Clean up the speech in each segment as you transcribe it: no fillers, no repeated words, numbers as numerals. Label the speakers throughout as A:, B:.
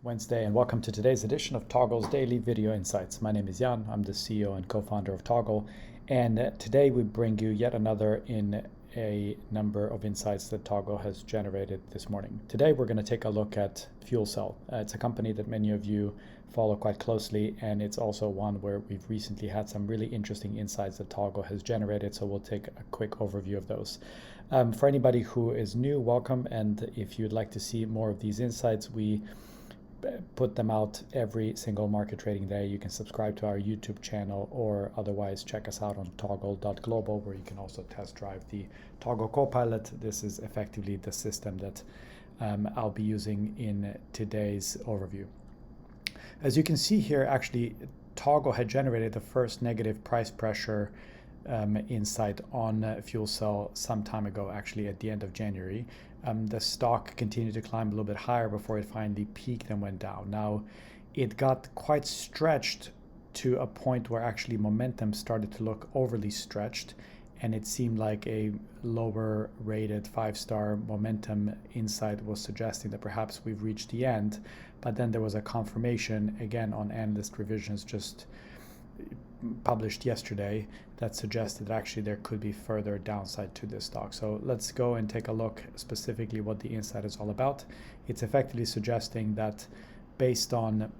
A: Wednesday, and welcome to today's edition of Toggle's Daily Video Insights. My name is Jan, I'm the CEO and co-founder of Toggle, and today we bring you yet another in a number of insights that Toggle has generated this morning. Today we're going to take a look at Fuelcell. It's a company that many of you follow quite closely, and it's also one where we've recently had some really interesting insights that Toggle has generated, so we'll take a quick overview of those. For anybody who is new, welcome, and if you'd like to see more of these insights, we put them out every single market trading day. You can subscribe to our YouTube channel or otherwise check us out on toggle.global, where you can also test drive the Toggle Copilot. This is effectively the system that I'll be using in today's overview. As you can see here, actually, Toggle had generated the first negative price pressure insight on Fuelcell some time ago, actually at the end of January. The stock continued to climb a little bit higher before it finally peaked and went down. Now, it got quite stretched to a point where actually momentum started to look overly stretched, and it seemed like a lower rated 5-star momentum insight was suggesting that perhaps we've reached the end. But then there was a confirmation again on analyst revisions just published yesterday that suggested that actually there could be further downside to this stock. So let's go and take a look specifically what the insight is all about. It's effectively suggesting that based on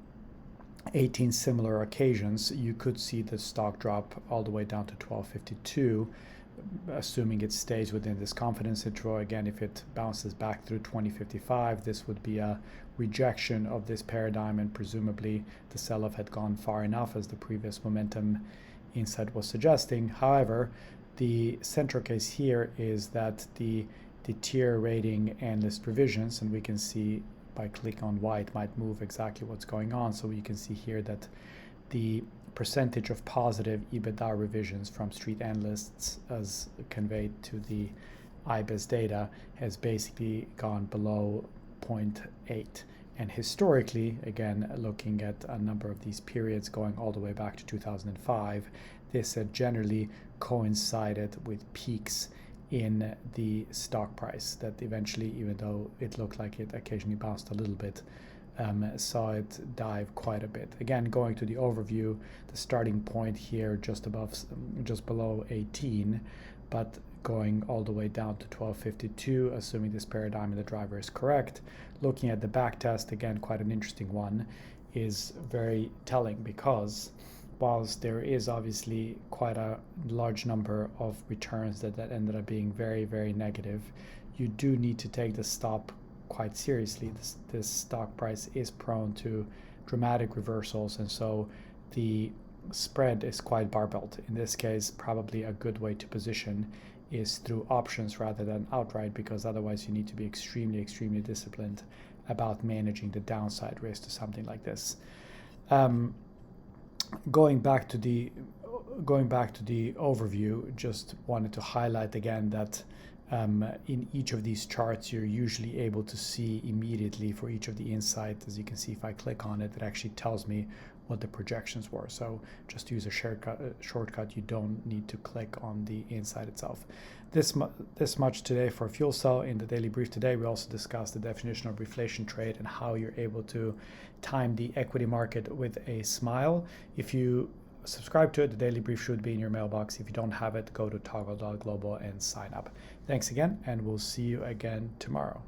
A: 18 similar occasions, you could see the stock drop all the way down to 1252, assuming it stays within this confidence interval. Again, if it bounces back through 2055, this would be a rejection of this paradigm, and presumably the sell-off had gone far enough, as the previous momentum insight was suggesting. However, the central case here is that the deteriorating analyst revisions, and we can see by clicking on why it might move exactly what's going on. So you can see here that the percentage of positive EBITDA revisions from street analysts as conveyed to the IBIS data has basically gone below 0.8. And historically, again, looking at a number of these periods going all the way back to 2005, this had generally coincided with peaks in the stock price that eventually, even though it looked like it occasionally bounced a little bit, saw it dive quite a bit. Again, going to the overview, the starting point here just below 18, but going all the way down to 1252, assuming this paradigm in the driver is correct. Looking at the back test, again, quite an interesting one, is very telling, because whilst there is obviously quite a large number of returns that ended up being very, very negative, you do need to take the stop quite seriously. This stock price is prone to dramatic reversals, and so the spread is quite barbelled. In this case, probably a good way to position is through options rather than outright, because otherwise you need to be extremely disciplined about managing the downside risk to something like this. Going back to the overview, just wanted to highlight again that in each of these charts, you're usually able to see immediately for each of the insights. As you can see, if I click on it, it actually tells me what the projections were. So just use a shortcut. You don't need to click on the insight itself. This much today for Fuelcell. In the daily brief today, we also discussed the definition of reflation trade and how you're able to time the equity market with a smile. If you subscribe to it, the daily brief should be in your mailbox. If you don't have it, go to toggle.global and sign up. Thanks again, and we'll see you again tomorrow.